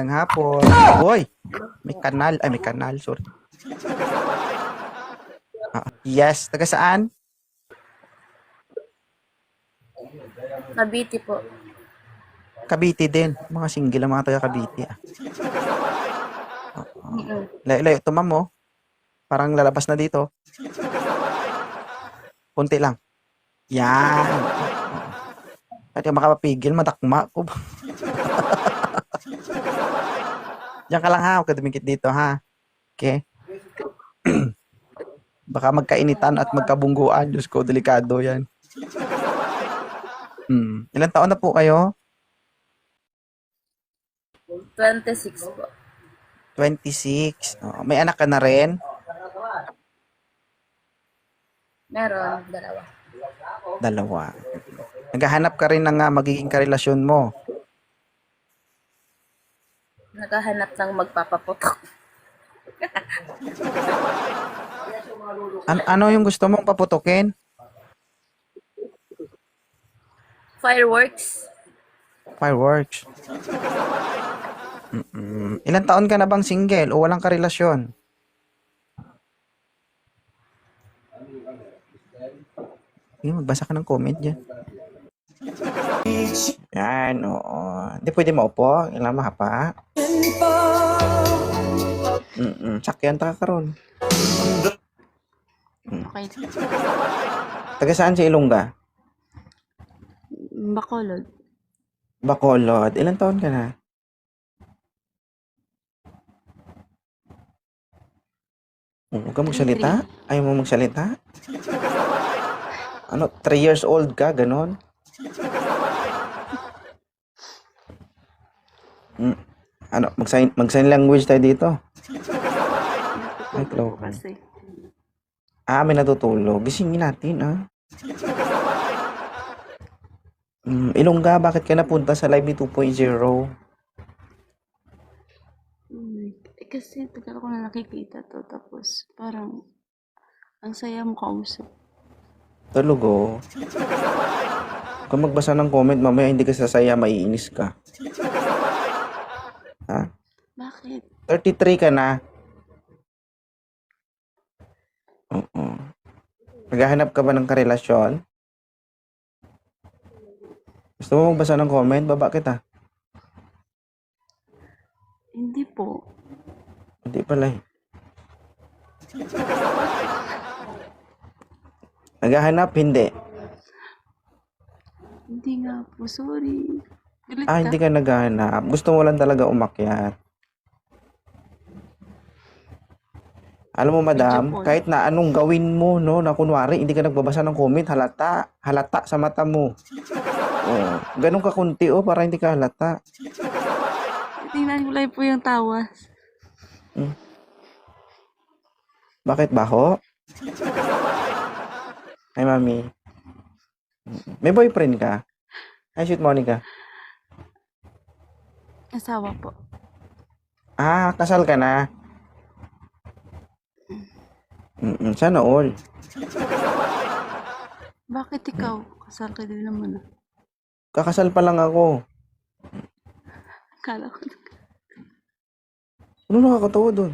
Ng hapon. Hoy, may kanal. Ay, may kanal. Sorry. Yes. Taga saan? Cavite po. Cavite din. Mga single ang mga taga Cavite. Mm. Layo-layo. Tumam mo. Parang lalabas na dito. Kunti lang. Yan. At yung makapapigil, madakma ko. Diyan ka lang ha. Huwag ka dumikit dito ha. Okay? Baka magkainitan at magkabungguan. Diyos ko, delikado yan. Ilan taon na po kayo? 26 po. 26. Oh, may anak ka na rin? Meron, dalawa. Dalawa. Naghahanap ka rin ng magiging karelasyon mo. Naghahanap ng magpapaputok. Ano yung gusto mong paputukin? Fireworks. Fireworks. Ilan taon ka na bang single o walang karelasyon? Magbasa ka ng comment dyan. Yan, oo. Hindi pwede maupo. Ilang mahapa. Sakyan ta ka karon. Okay. Taga saan si Ilongga? Bacolod. Bacolod. Ilan taon ka na? Huwag ka magsalita? Ayaw mo magsalita? Ano, 3 years old ka? Ganon? Ano, mag-sign language tayo dito. Ay, hello. Kasi. May natutulog. Gisingin natin, Ilongga, bakit ka napunta sa live ni 2.0? Kasi tagal ko na nakikita to. Tapos parang ang saya mo kausap. Talugo. Kung magbasa ng comment, mamaya hindi ka sasaya, maiinis ka. Ha? Bakit? 33 ka na. Oo. Naghahanap ka ba ng karelasyon? Gusto mo magbasa ng comment? Baba kita. Hindi po. Hindi pala eh. Naghahanap? Hindi. Hindi nga po. Sorry. Galit ka? Hindi ka naghahanap. Gusto mo lang talaga umakyat. Alam mo, madam, Medyo kahit na anong gawin mo, no, na kunwari, hindi ka nagbabasa ng comment, halata. Halata sa mata mo. Oh, ganun ka kunti, para hindi ka halata. Tingnan ko lang po yung tawas. Bakit baho? Ay, mami. May boyfriend ka? Ay, shoot, Monica. Asawa po. Kasal ka na? Sana all. Bakit ikaw? Kasal ka din naman. Kakasal pa lang ako. Akala ko. Ano nakakatawa doon?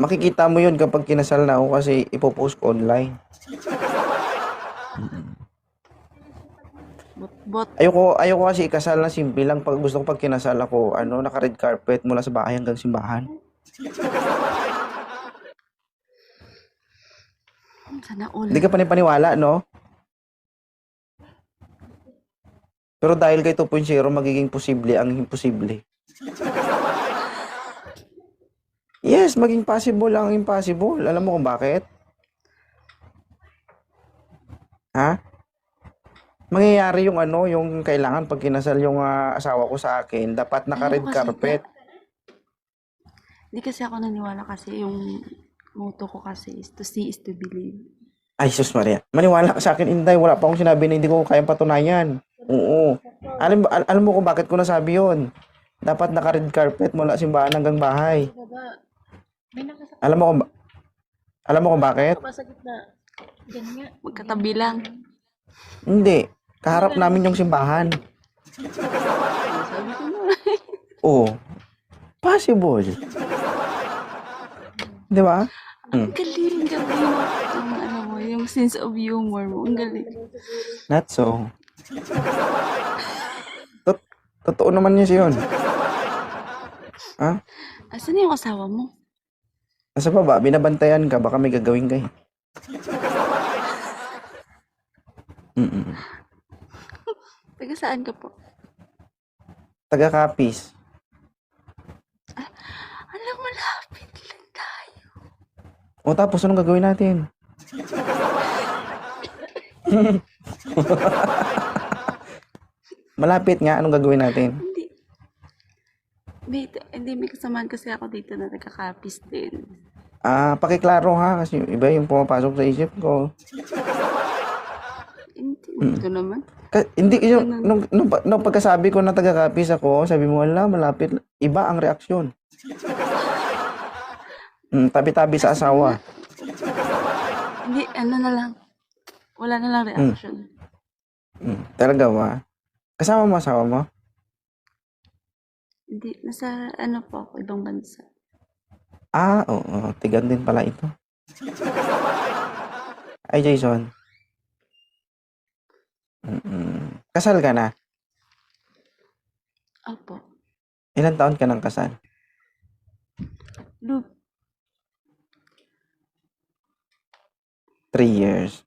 Makikita mo yun kapag kinasal na ako kasi ipopost ko online. Bot. Ayoko kasi ikasal na simple lang. Pag gusto ko pag kinasal ako, naka-red carpet mula sa bahay hanggang simbahan. Sana all. Hindi ka panipaniwala, no? Pero dahil kay 2.0, magiging posible ang imposible. Yes, maging possible ang impossible. Alam mo kung bakit? Ha? Mangyayari yung yung kailangan pag kinasal yung asawa ko sa akin, dapat naka-red carpet. Hindi kasi ako naniwala kasi yung motto ko kasi is to see is to believe. Ay, sus Maria. Maniwala ka sa akin, Inday. Wala pa akong sinabi na hindi ko kayang patunayan. Oo. Alam mo kung bakit ko nasabi yun. Dapat naka-red carpet mula simbahan hanggang bahay. Alam mo kung bakit? Magkatabi lang. Hindi. Kaharap namin yung simbahan. Sabi ko na. Oo. Possible. Di ba? Ang galing, galing. Yung ano mo, yung sense of humor mo. Ang galing. Not so. Totoo naman yun. Ha? Asan na yung asawa mo? Nasa baba, binabantayan ka, baka may gagawin ka eh. Mm-mm. Taga saan ka po? Taga-Capiz. Alam, malapit lang tayo. O tapos, anong gagawin natin? Malapit nga, anong gagawin natin? Hindi, may kasamaan kasi ako dito na nagkakapis din. Pakiklaro ha, kasi iba yung pumapasok sa isip ko. Hindi ko naman. Hindi, yung, nung pagkasabi ko na taga-Capiz ako, sabi mo, wala, malapit. Iba ang reaksyon. Tabi-tabi sa asawa. Hindi, ano na lang. Wala na lang reaction. Talaga ba? Kasama mo asawa mo? Hindi, nasa ano po ako, ibang bansa. Oo. Tigan din pala ito. Ay, Jason. Kasal ka na? Opo. Ilang taon ka nang kasal? Loop. 3 years.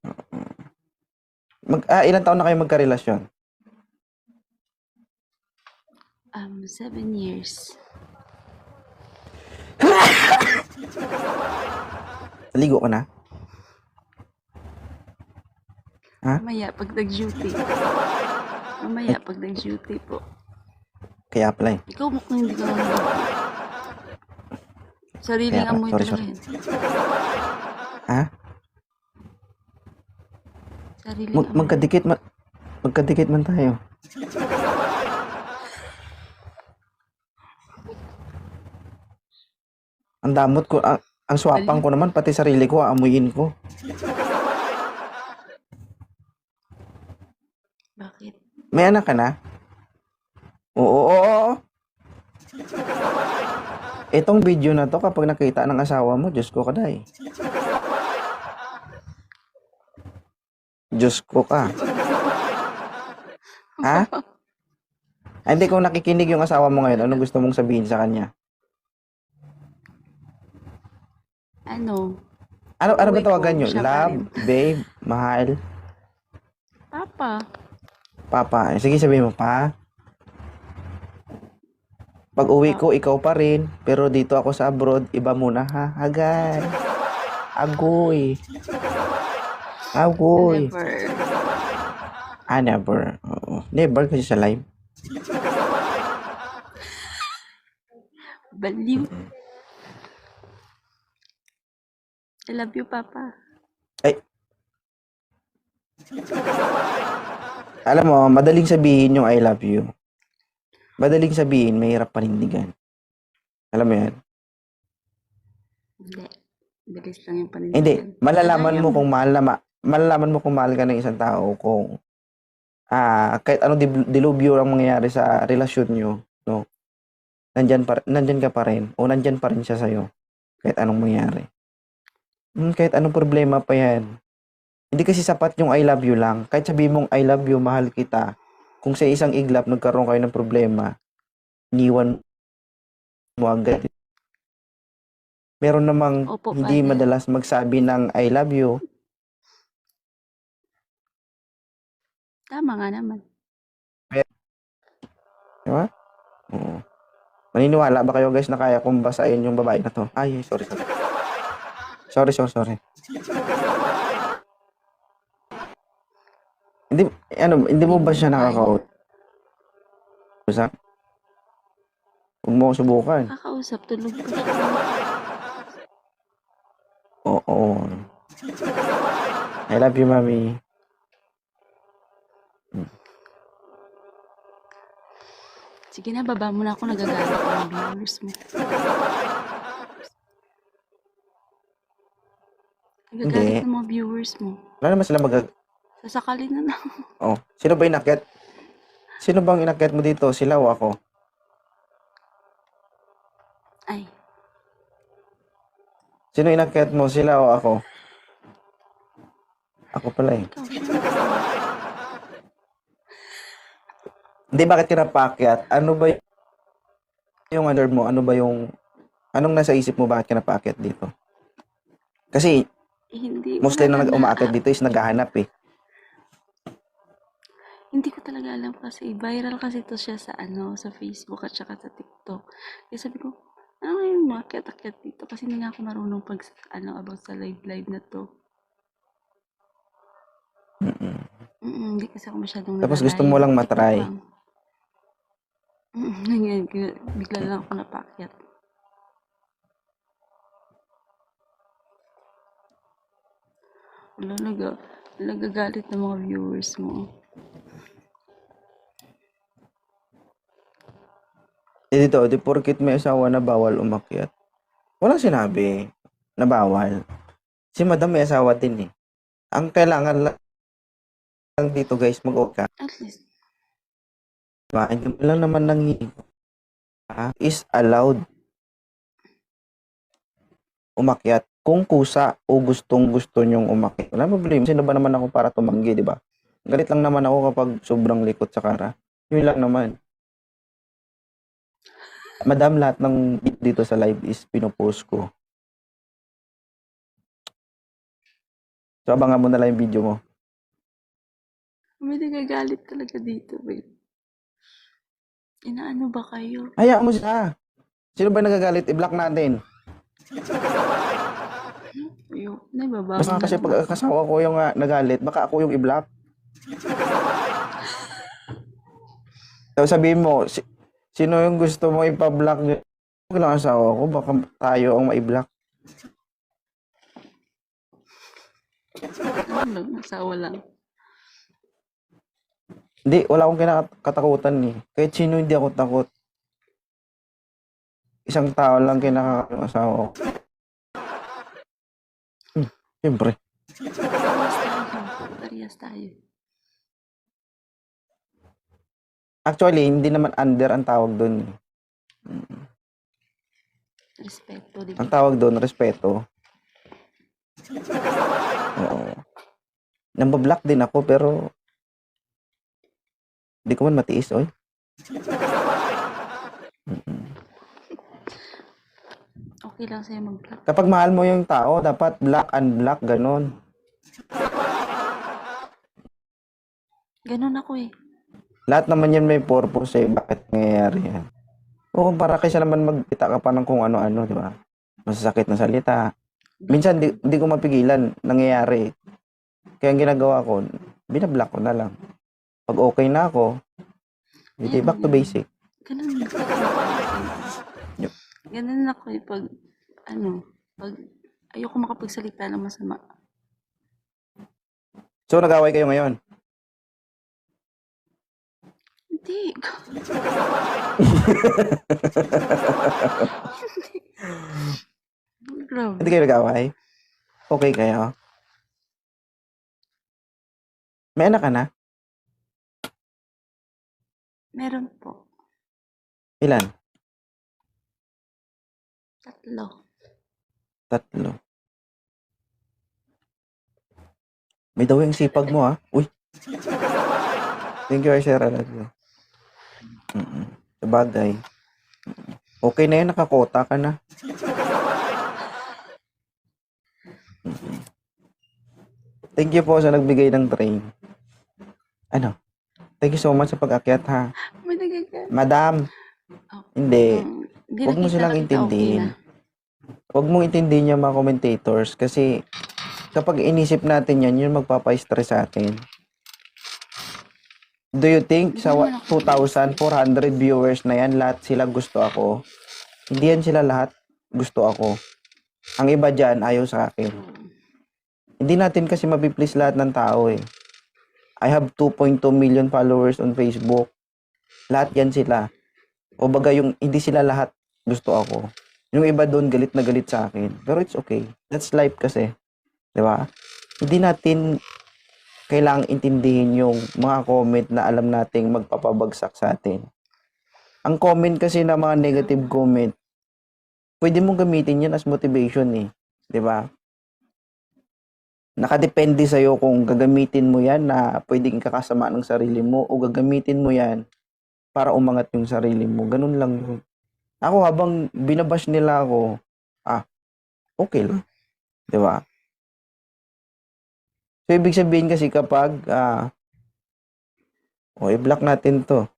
Ilang taon na kayo magkarelasyon? 7 years. Ligo ka na? Ha? Mamaya pag nag-duty. Mamaya pag nag-duty po. Kaya pala eh. Ikaw mukhang hindi ka naman. Sariling Kaya pa, amoy sorry, talaga yan. Ha? Sariling amoy. Magkadikit man tayo. Ang damot ko, ang swapang ko naman, pati sarili ko, aamuyin ko. Bakit? May anak ka na? Oo. Itong video na to, kapag nakita ng asawa mo, Diyos ko ka na eh. Diyos ko ka. Ha? Hindi, kung nakikinig yung asawa mo ngayon, anong gusto mong sabihin sa kanya? Ano Ano ba Uwi tawagan ko, nyo? siya pa Love, rin. babe, mahal, Papa. papa. Sige, sabihin mo, pa. Pag uwi ko, ikaw pa rin. Pero dito ako sa abroad, iba muna ha. Agay. Agoy. Agoy. Never. Never. Oo. Never kasi sa live. Baliw. I love you, Papa. Ay. Alam mo, madaling sabihin yung I love you. Madaling sabihin, mahirap panindigan. Alam mo yan? Hindi. Bilis lang yung panindigan. Hindi. Malalaman mo kung mahal ka ng isang tao kung kahit anong dilubyo ang mangyayari sa relasyon nyo, no? Nandyan ka pa rin o nandyan pa rin siya sa'yo kahit anong mangyari. Kahit anong problema pa yan. Hindi kasi sapat yung I love you lang. Kahit sabihin mong I love you, mahal kita, kung sa isang iglap nagkaroon kayo ng problema, iniwan mo agad. Meron namang Opo, hindi father. madalas magsabi ng I love you. Tama nga naman. Di ba? Oo. Maniniwala ba kayo guys na kaya kong basahin yung babae na to? Ay, sorry. Sorry. Hindi mo ba siya nakakausap? Huwag mo subukan. Kakausap, tulog pa siya. Oo. I love you, mami. Sige na, baba mo na ako. Nagagalit ko ng viewers mo. Nagagalit ng mga viewers mo. Wala naman sila Sasakali na lang. Oh, sino ba yung nakyat? Sino bang inakyat mo dito? Sila o ako? Ay, Sino inakyat mo? Sila o ako? Ako pala eh. ikaw. Hindi, bakit ka napaakyat? Ano ba yung under mo? Ano ba yung... Anong nasa isip mo bakit ka napaakyat dito? Kasi Hindi, mostly wala na umaakyat dito is naghahanap eh. Hindi ko talaga alam kasi viral kasi to siya sa sa Facebook at saka sa TikTok. Kaya sabi ko, ano nga yung makiat-akyat dito? Kasi hindi nga ako marunong pag about sa live na to. Hindi kasi ako masyadong Tapos gusto mo lang TikTok matry. lang. Ngayon, bigla lang ako napakyat. Wala, nagagalit ng mga viewers mo. Dito, di porkit may asawa na bawal umakyat. Walang sinabi na bawal. Si madam may asawa din eh. Ang kailangan lang dito guys, mag-okay ka. At least, Diba? Hindi mo lang naman is allowed umakyat kung kusa o gustong-gusto nyong umakyat. Wala problema. Sino ba naman ako para tumanggi, di ba? Galit lang naman ako kapag sobrang likot sa kara. Yun lang naman. Madam, lahat ng dito sa live is pinopost ko. So, abangan mo na lang yung video mo. may nagagalit talaga dito, babe. Inaano ba kayo? Hayaan mo siya. Sino ba nagagalit? I-block natin. Nababago Basta na kasi lang. pag kasawa ko yung nagalit, baka ako yung i-block. So, sabihin mo, sino yung gusto mo ipa-block niya? Huwag lang asawa ko, baka tayo ang ma-block. Ano lang, asawa lang. Hindi, wala akong kinakatakutan eh. Kahit sino hindi ako takot. Isang tao lang kinakatakutan ng asawa ko. Siyempre. Parehas tayo. Actually, hindi naman under ang tawag doon. Respeto, di Ang ba? tawag doon, respeto. Oo. Nambablock din ako, pero hindi ko man matiis, oy. Okay lang sa'yo mag-block. Kapag mahal mo yung tao, dapat block, unblock, ganon. Ganun ako eh. Lahat naman yan may purpose eh. Bakit nangyayari yan? Oo, para kaysa naman magkita ka pa ng kung ano-ano, di ba? Masasakit na salita. Minsan, di ko mapigilan. Nangyayari. Kaya ang ginagawa ko, binablock ko na lang. Pag okay na ako, hindi, back to basic. Ganun ako. Yep. Ganun ako eh. Pag ayoko makapagsalita ng masama. So, nag-away kayo ngayon? Hindi. Grabe. Hindi kayo nag-away? Okay kayo? May anak ka na? Meron po. Ilan? 3. 3. May daw yung sipag mo, ha? Uy. Thank you, Aishera. Sabagay. Okay na yun, nakakota ka na. Thank you po sa nagbigay ng train. Ano? Thank you so much sa pag-akyat, ha? May nagagalit. Madam, hindi. Huwag mo silang intindihin. Huwag mong intindihin yung mga commentators kasi kapag inisip natin yan, yun magpapa-stress sa atin. Do you think sa 2,400 viewers na yan, lahat sila gusto ako? Hindi yan sila lahat gusto ako. Ang iba dyan, ayaw sa akin. Hindi natin kasi mapiplease lahat ng tao eh. I have 2.2 million followers on Facebook. Lahat yan sila. O baga yung hindi sila lahat gusto ako. Yung iba doon galit na galit sa akin. Pero it's okay. That's life kasi. Di ba? Hindi natin kailangang intindihin yung mga comment na alam nating magpapabagsak sa atin. Ang comment kasi na mga negative comment, pwede mong gamitin yan as motivation eh. 'Di ba? Nakadepende sa'yo kung gagamitin mo yan na pwedeng ikakasama ng sarili mo o gagamitin mo yan para umangat yung sarili mo. Ganun lang yun. Ako habang binabash nila ako, okay lang. 'Di ba? So, ibig sabihin kasi kapag, i-block natin to.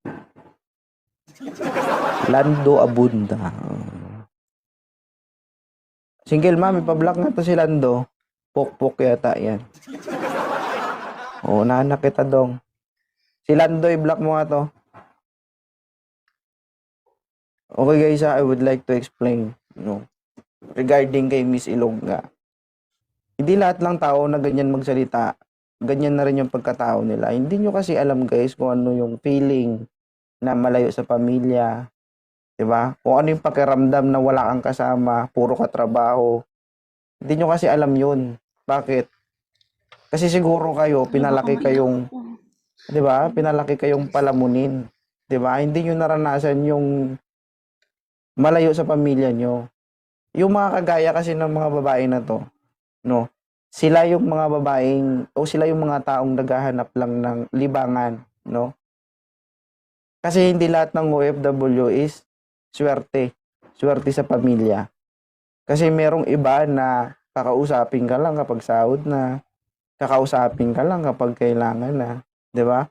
Lando Abunda. Single ma'am, ipa-block na to si Lando. Pok-pok yata yan. Nahanap kita dong. Si Lando, i-block mo nga to. Okay guys, I would like to explain, regarding kay Miss Ilongga. Hindi lahat lang tao na ganyan magsalita, ganyan na rin yung pagkatao nila. Hindi nyo kasi alam guys kung ano yung feeling na malayo sa pamilya, 'di ba? Kung ano yung pakiramdam na wala kang kasama, puro katrabaho. Hindi nyo kasi alam yun. Bakit? Kasi siguro kayo, pinalaki kayong, 'di ba? Pinalaki kayong palamunin, 'di ba? Hindi nyo naranasan yung malayo sa pamilya nyo. Yung mga kagaya kasi ng mga babae na to, sila yung mga babaeng o sila yung mga taong naghahanap lang ng libangan, Kasi hindi lahat ng OFW is swerte sa pamilya. Kasi merong iba na kakausapin ka lang kapag sahod na, kakausapin ka lang kapag kailangan na, 'di ba?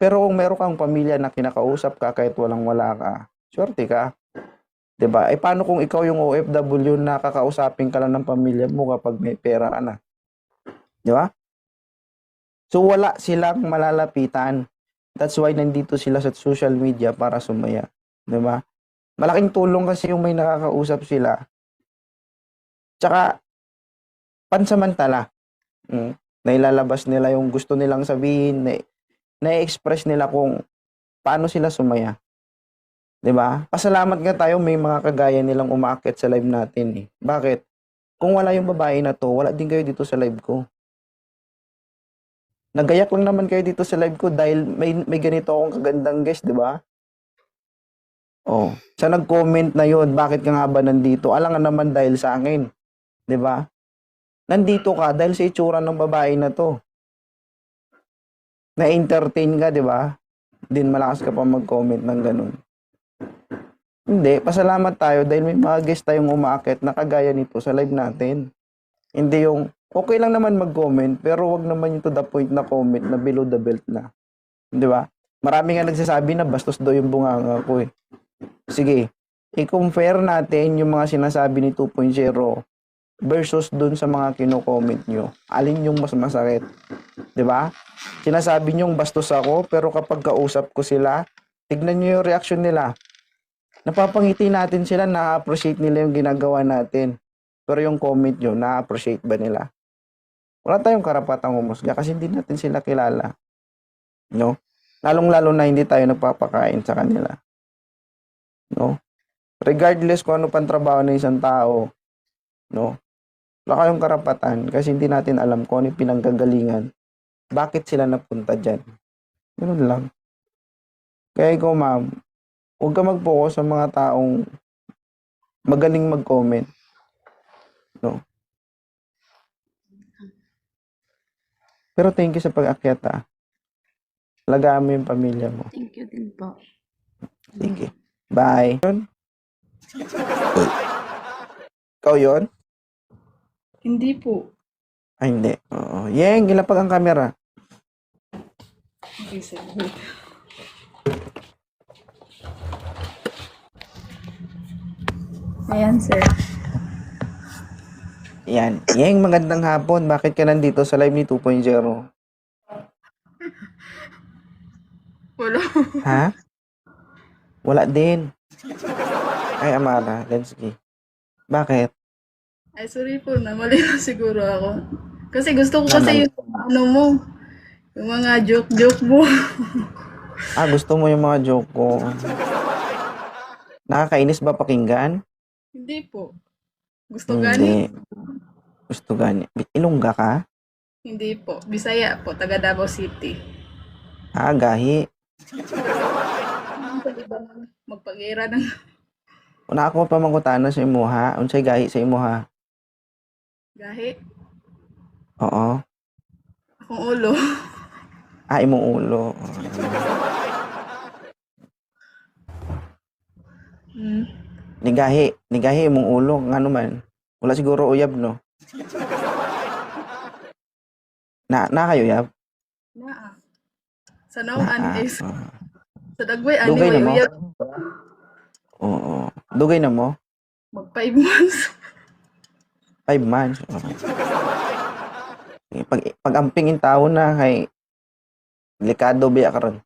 Pero kung meron kang pamilya na kinakausap ka kahit walang-wala ka, swerte ka. 'Di ba? Paano kung ikaw yung OFW na kakausapin ka lang ng pamilya mo kapag may pera ka na? 'Di ba? So wala silang malalapitan. That's why nandito sila sa social media para sumaya, 'di ba? Malaking tulong kasi yung may nakakausap sila. Tsaka pansamantala. Nailalabas nila yung gusto nilang sabihin, na-express nila kung paano sila sumaya. 'Di ba? Pasalamat nga tayo may mga kagaya nilang umaakyat sa live natin eh. Bakit? Kung wala yung babae na to, wala din kayo dito sa live ko. Nagayak lang naman kayo dito sa live ko dahil may ganito akong kagandang guest, 'di ba? Sa nag-comment na yon, bakit ka nga ba nandito? Alangan naman dahil sa akin, 'di ba? Nandito ka dahil sa itsura ng babae na to. Na-entertain ka, 'di ba? Din malakas ka pa mag-comment ng ganun. Hindi, pasalamat tayo dahil may mga guest tayong umaakyat na kagaya nito sa live natin. Hindi yung, okay lang naman mag-comment, pero wag naman yung to the point na comment na below the belt na. Di ba? Marami nga nagsasabi na bastos daw yung bunganga ko eh. Sige, i-compare natin yung mga sinasabi ni 2.0 versus dun sa mga kino-comment nyo. Alin yung mas masakit? Di ba? Sinasabi nyong bastos ako, pero kapag kausap ko sila, tignan nyo yung reaction nila. Napapangiti natin sila, na-appreciate nila yung ginagawa natin. Pero yung comment nyo, na-appreciate ba nila? Wala tayong karapatang humusga kasi hindi natin sila kilala. No? Lalong-lalo na hindi tayo nagpapakain sa kanila. No? Regardless kung ano pang trabaho ng isang tao, wala kayong karapatan kasi hindi natin alam kung ano yung pinanggagalingan. Bakit sila napunta dyan? Ganun lang. Kaya ikaw, ma'am, huwag ka mag-focus sa mga taong magaling mag-comment. Pero thank you sa pag-akyat, ha. Alagaan mo yung pamilya mo. Thank you din po. Sige. Bye. Ikaw yun? Hindi po. Ay, hindi. Oo. Yeng, gilapag ang camera. Okay, sir. Ayan, sir. Yan. Yeng, magandang hapon. Bakit ka nandito sa live ni 2.0? Wala. Ha? Wala din. Ay, Amara. Lensky. Bakit? Ay, sorry po na. Mali na siguro ako. Kasi gusto ko kasi yung ano mo. Yung mga joke-joke mo. Gusto mo yung mga joke ko. Nakakainis ba pakinggan? Hindi po. Gusto gani. Hindi. Gusto gani. Ilongga ka? Hindi po. Bisaya po, taga Davao City. Gahi. Ano sa iba na magpag-ira ng Una ako pa mangutana sa imuha. Unsay gahi sa imuha? gahi. Oo. Akong ulo. Imong ulo. Hmm. Nigahi imong ulo ngano man. Wala siguro uyab no. Na kayo yab? Naa. Sa nauan Ah, is, ah. sa dagway, ani Dugay na way mo? uyab. Oo. Dugay na mo? Mag 5 months. 5 months. Oo. Pag amping in taon na kay delikado biya karon.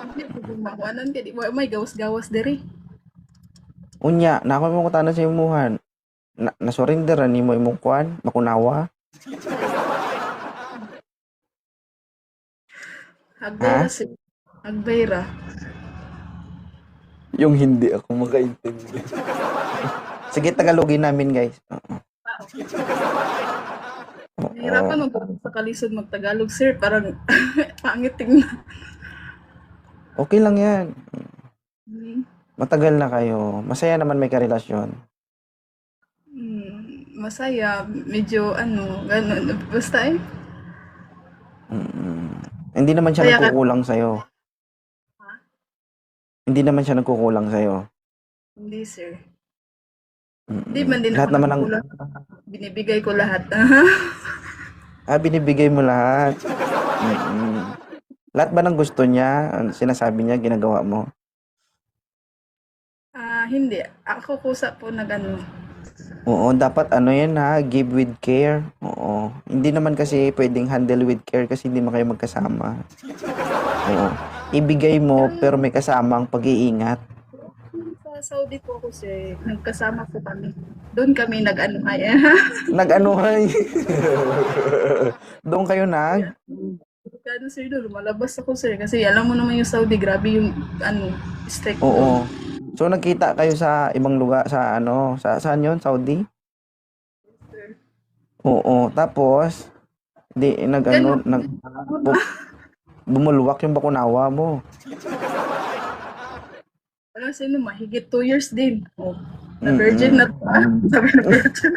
Hindi po gumawanan ka. Di ba, may gawas-gawas diri. Unya, na ako mangutana sa imuhan. Na-surrender ni mo imong kwan, makunawa. Hagbayra Ha? sir. Hagbayra. Yung hindi ako makaintindi. Sige, Tagalogin namin, guys. Oo. Nahirapan mo sa kalisod magtagalog sir. Parang pangit tingnan. Okay lang yan. Hmm. Matagal na kayo. Masaya naman may karelasyon. Masaya. Medyo ano, ganun. Basta eh. Mm. Hindi naman siya Kaya ka- nagkukulang sa'yo. Hindi naman siya nagkukulang sa'yo. Hindi sir. Mm. Hindi man din Lahat ako naman ng... nagkukulang. Binibigay ko lahat. binibigay mo lahat. Mm. Lahat ba ng gusto niya, sinasabi niya, ginagawa mo? Hindi. Ako kusa po nag-ano. Oo, dapat ano yan ha, give with care. Oo. Hindi naman kasi pwedeng handle with care kasi hindi mo kayo magkasama. Oo. Ibigay mo pero may kasamang pag-iingat. Sa Saudi po ako sir. Nagkasama po kami. Doon kami nag-ano ay. Nag-anuhay. Doon kayo nag? Kano sir doon, lumalabas ako sir. Kasi alam mo naman yung Saudi, grabe yung ano, strict doon. Oo. So nagkita kayo sa ibang lugar sa ano, saan 'yon? Saudi? Oo. Tapos Ganun. bumulwak yung bakunawa mo. Alam sino, mahigit 2 years din. Oh, na virgin na to. Sabi na virgin.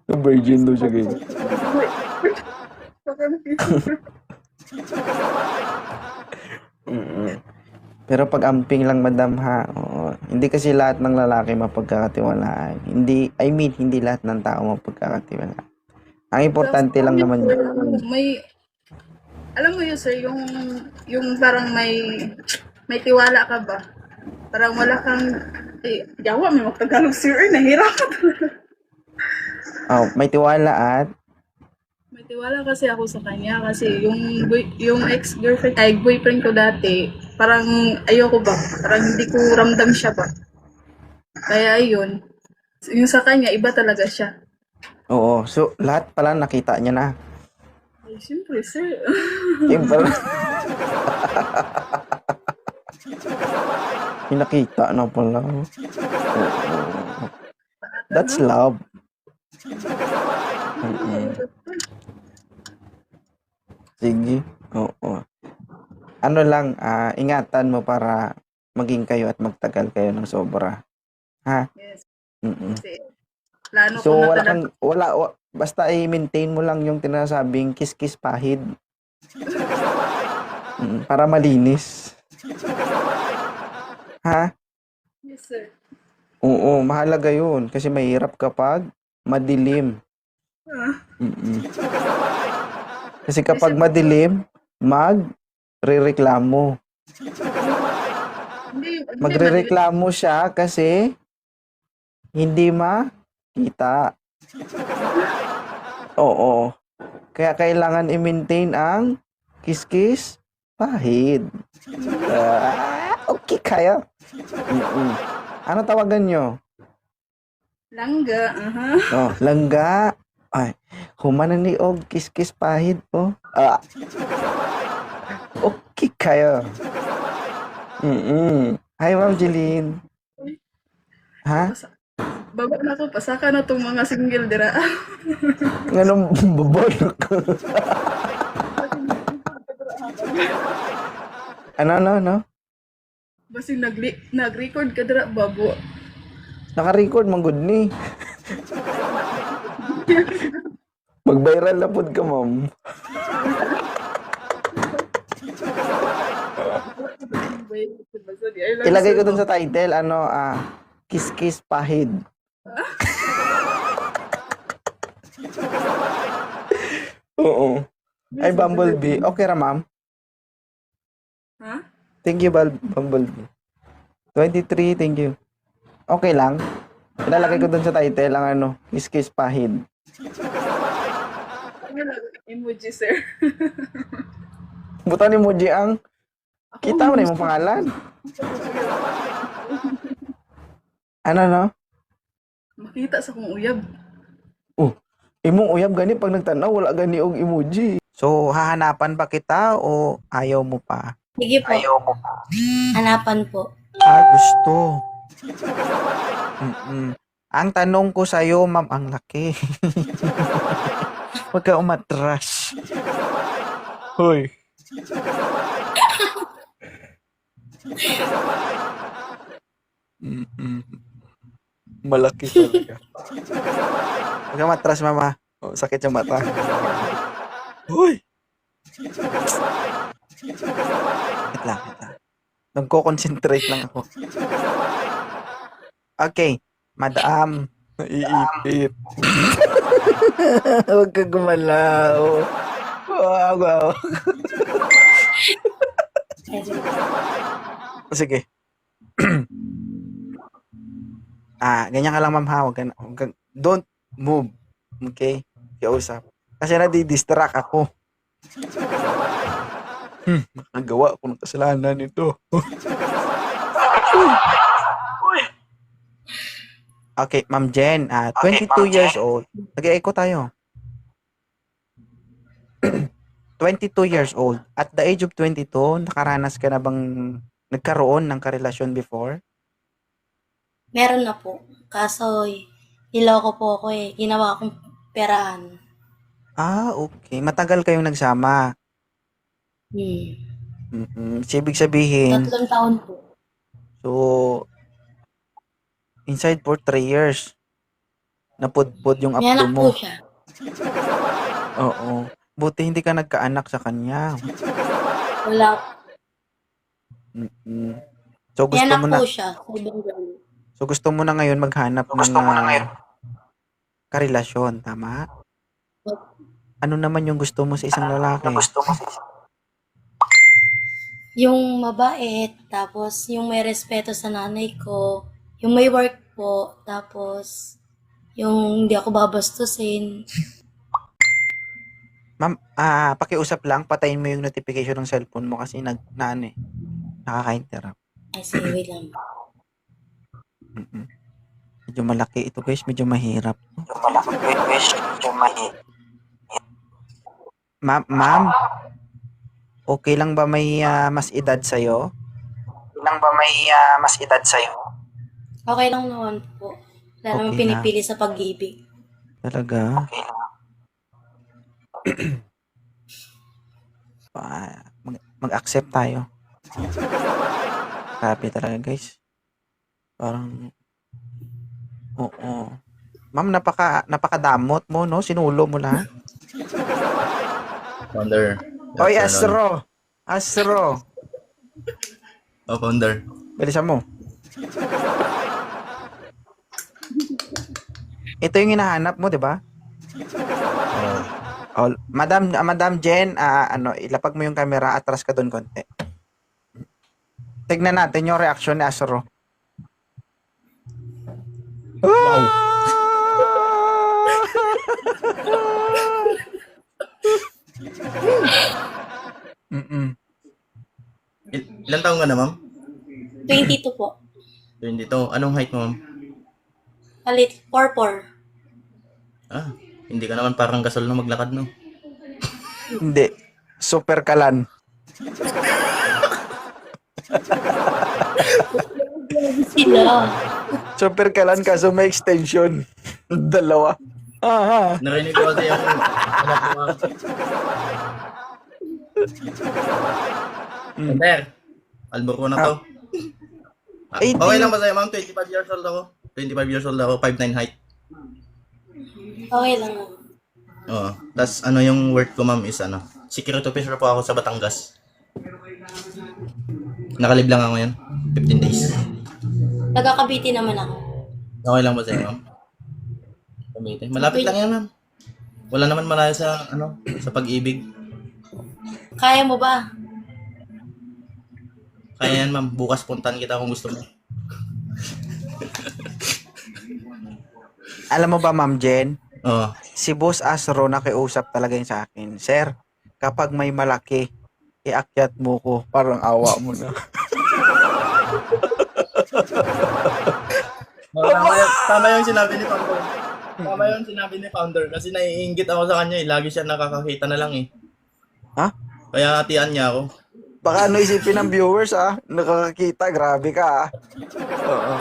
Virgin daw siya guys. Pero pag amping lang madam ha, oo. Hindi kasi lahat ng lalaki mapagkakatiwalaan. Hindi lahat ng tao mapagkakatiwalaan. Ang importante lang naman May, alam mo yun sir, yung parang may tiwala ka ba? Parang wala kang, yawa, may magtagalog sir, nahirapan. may tiwala at May tiwala kasi ako sa kanya kasi yung ex-girlfriend ay boyfriend ko dati, parang ayoko ba, parang hindi ko ramdam siya ba. Kaya ayun, yung sa kanya iba talaga siya. oo. So lahat pala nakita niya na. Ay, siyempre sir. Siyempre. Pinakita na pala. Oo. That's love. Sige. Oo. Ano lang, ingatan mo para maging kayo at magtagal kayo ng sobra. Ha? Yes. Mm. Kasi plano So ko na wala talaga. kang basta i-maintain mo lang yung tinasabing kiss-kiss pahid. Para malinis. Ha? Yes sir. Oo, mahalaga 'yun kasi mahirap kapag madilim. Kasi kapag madilim, magrereklamo. Hindi, Magrereklamo siya kasi hindi makita. Oo. Kaya kailangan i-maintain ang kiss-kiss pahid. Okay kayo. Ano tawagan nyo? langga, Langga. Ay, humanan ni og kiss-kiss pahid po. Okay kayo. Hi, Ma'am Jeline. Ha? Baba na ko, pasaka na tong mga single dira. Ganun, babalak. Ano? Basi nag-record ka dira, babo. Naka-record, manggod ni. Mag-viral na pod ka, ma'am. Ilagay ko dun sa title, Kiss Kiss Pahid. Oo. Ay, Bumblebee. Okay ra, ma'am. Ha? Thank you, Bumblebee. 23, thank you. Okay lang. Ilalagay ko dun sa title ang Kiss Kiss Pahid. Emoji, sir. Buta ni Moji ang kita mo na yung pangalan. Ano? Makita sa kong uyab. Oh, imong uyab gani pag nagtanaw wala gani og emoji. So, hahanapan ba kita o ayaw mo pa? Sige po. Hanapan po. Gusto. Ang tanong ko sa'yo, ma'am, ang laki. Huwag ka umatras. Hoy. Malaki talaga. Huwag ka umatras, mama. Oh, sakit yung mata. Hoy. Wait lang. Nagko-concentrate lang ako. Okay. Madam. Naiipit. Huwag ka gumalaw. Wow. Sige. Ganyan ka lang, ma'am, ha? Don't move. Okay? Kiusap. Kasi nadi-distract ako. Nakagawa ko ng kasalanan nito. Okay, Ma'am Jen, 22 years old. Nag-echo tayo. 22 years old. At the age of 22, nakaranas ka na bang nagkaroon ng karelasyon before? Meron na po. Kaso, niloko po ako eh. Ginawa akong peraan. Okay. Matagal kayong nagsama. Ibig sabihin, 3 taon po. so, inside for 3 years. Napudpud yung May apdo anak mo. po siya. Oo. Buti hindi ka nagkaanak sa kanya. Wala. So, May anak po siya. So, gusto mo na ngayon maghanap ng karelasyon, tama? Ano naman yung gusto mo sa isang lalaki? Yung mabait, tapos yung may respeto sa nanay ko, yung may work po, tapos yung hindi ako babastusin. Ma'am, pakiusap lang, patayin mo yung notification ng cellphone mo kasi nakaka-interrupt. Ay, sige, wait lang. Medyo malaki ito, guys. Medyo mahirap. Ma'am, okay lang ba may mas edad sa'yo? Okay lang naman po. Wala naman Okay pinipili sa pag-ibig. Talaga? Mag-accept tayo. Grabe talaga, guys. Parang, oo. Ma'am, napakadamot mo, no? Sinulo mo lang. Founder. Oy, Astro. Founder. Bilisan mo. Ito yung hinahanap mo, di ba? Madam Jen, ilapag mo yung camera, atras ka doon konti. Tignan natin yung reaction ni Astro. Wow. Ilan taong ka na, ma'am? 22 po. 22. Anong height mo, ma'am? Palit, 4'4". Hindi ka naman parang gasol na maglakad, no? Hindi. Super kalan. Sila. Super kalan kaso may extension. Dalawa. Narinig ko kasi yung anak ko, ma'am. Sir, albor ko na to. 18. Okay lang ba sa'yo, ma'am? 25 years old ako. 25 years old ako, 5'9" height. Okay lang. Oo. Tapos ano yung work ko, ma'am, is ano, security officer po ako sa Batangas. Nakalib lang ako yan. 15 days. Taga-Cavite naman ako. Okay lang ba sa'yo, ma'am? Gamitin. Malapit lang yan, ma'am. Wala naman malayo sa, ano, sa pag-ibig. Kaya mo ba? Kaya yan, ma'am. Bukas puntahan kita kung gusto mo. Alam mo ba, Ma'am Jen? Oo. Si Boss Asro nakiusap talaga yun sa akin. Sir, kapag may malaki, iakyat mo ko. Parang awa mo na. Tama yung sinabi ni Founder. Tama yung sinabi ni Founder. Kasi naiinggit ako sa kanya eh. Lagi siya nakakakita na lang eh. Ha? Kaya hatian niya ako. Baka ano isipin ng viewers nakakakita, grabe ka Oo.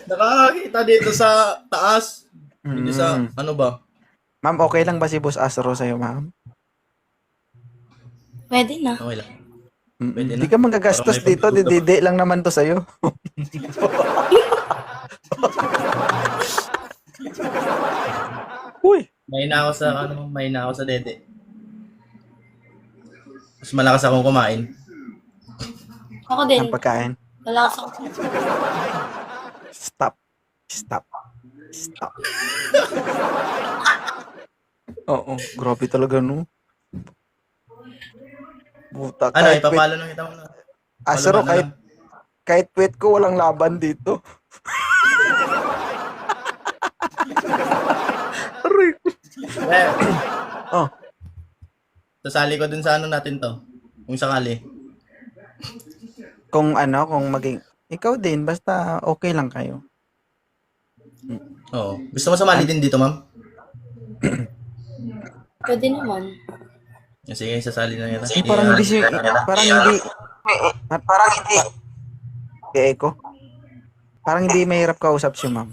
Nakakakita dito sa taas. Dito sa, ano ba? Ma'am, okay lang ba si Boss Asro sa'yo, ma'am? Pwede na. Okay lang. Pwede Hindi na. ka magagastos Parang may dito, pagtutok. dididi lang naman to sa'yo. Uy! Mahina ako sa, mahina ako sa dede. Mas malakas akong kumain. Ako din. Ang pagkain. Malakas ako. Stop. Oo, grabe talaga, no? Buta, Ano, kahit ipapalo lang kita muna. Asro, Follow na kahit tweet ko, walang laban dito. Aray ko. Eh, Oh, sasali ko dun sa ano natin to. Kung sakali. kung maging, ikaw din, basta okay lang kayo. Oo. Gusto mo sumali din dito, ma'am? Pwede naman. Sige, sasali na kita. Parang hindi Echo. Parang hindi mahirap kausap si ma'am.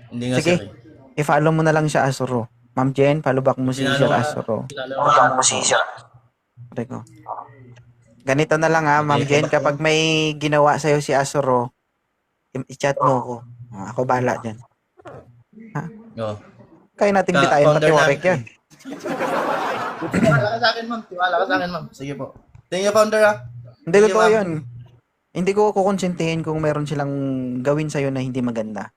Hindi nga Sige. sir. I-follow mo na lang siya, Asuro. Ma'am Jen, follow back mo si Sir Asuro. Kilala mo Reko. Ganito na lang Ma'am Jen, kapag may ginawa sa'yo si Asuro, i-chat mo ko. Ako bahala dyan. Oo. Kaya natin bitayin, Founder matiwarek namin. yan. Tiwala ka sa akin, ma'am. Tiwala ka sa akin, ma'am. Sige po. Thank you, founder, Hindi Sige, totoo ma'am. yun. Hindi ko kukonsintihin kung meron silang gawin sa'yo na hindi maganda.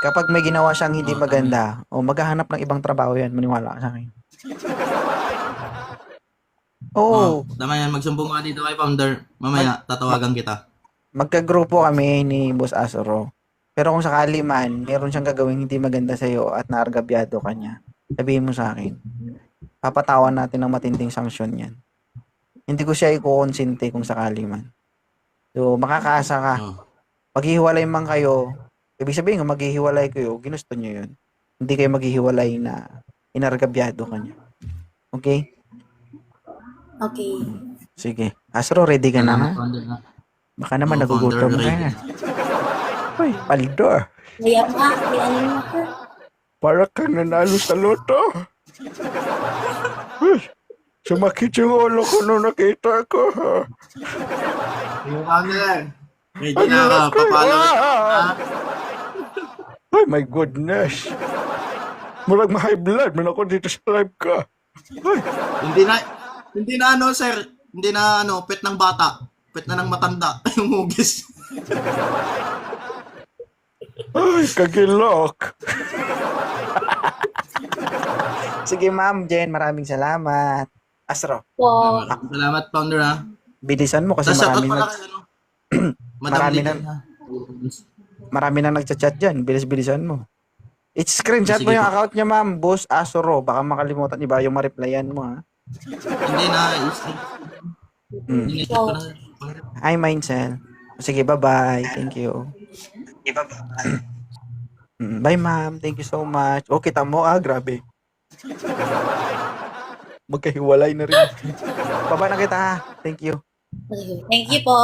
Kapag may ginawa siyang hindi maganda, maghahanap ng ibang trabaho yan, maniwala ka sa akin. Oo, Tama yan. Magsumbong ka dito kay founder. Mamaya, tatawagan kita. magkagrupo kami ni Boss Asoro. Pero kung sakali man, meron siyang gagawin hindi maganda sa'yo at naargabyado ka niya, sabihin mo sa akin. Papatawan natin ng matinding sanksyon yan. Hindi ko siya ikukonsinti kung sakali man. So, makakaasa ka. Oo. Maghihiwalay man kayo, ibig sabihin kung maghihiwalay kayo, ginusto niyo yun. Hindi kayo maghihiwalay na inargabyado ka niya. Okay? Okay. Sige. Asro, ready ka na ha? Founder na. Baka naman Oo, nagugutom founder, ka. ready. Uy, Paldor. Kaya nga, kaya ano mo ka? Para kang nanalo sa loto. Uy, sumakit yung ulo ko nung nakita ko. Yung founder. Ready na ka. Papalo. Ay, my goodness. Mulag ma-high blood man ako dito sa live ka. Hindi na ano, sir. Hindi na ano, pet ng bata. Pet na ng matanda. Yung hugis. Ay, kagilok. Sige, Ma'am Jen, maraming salamat. Asro, Po. Salamat, founder, ha. bilisan mo kasi Tapos shoutout marami pala na, kay ano. Madam Marami Lynn, na- ha. marami na nagchat-chat dyan. Bilis-bilisan mo. Screenshot mo Sige yung po. account niya, Ma'am. Boss Asoro. Baka makalimutan niyo ba yung ma-replyan mo, ha? Hindi na. Inisip ko na. Hi, Mindcell. Sige, bye-bye. Thank you. Bye, ma'am. Thank you so much. Oh, kita mo, grabe. Magkahiwalay na rin. Baba na kita, ha. Thank you. Thank you po.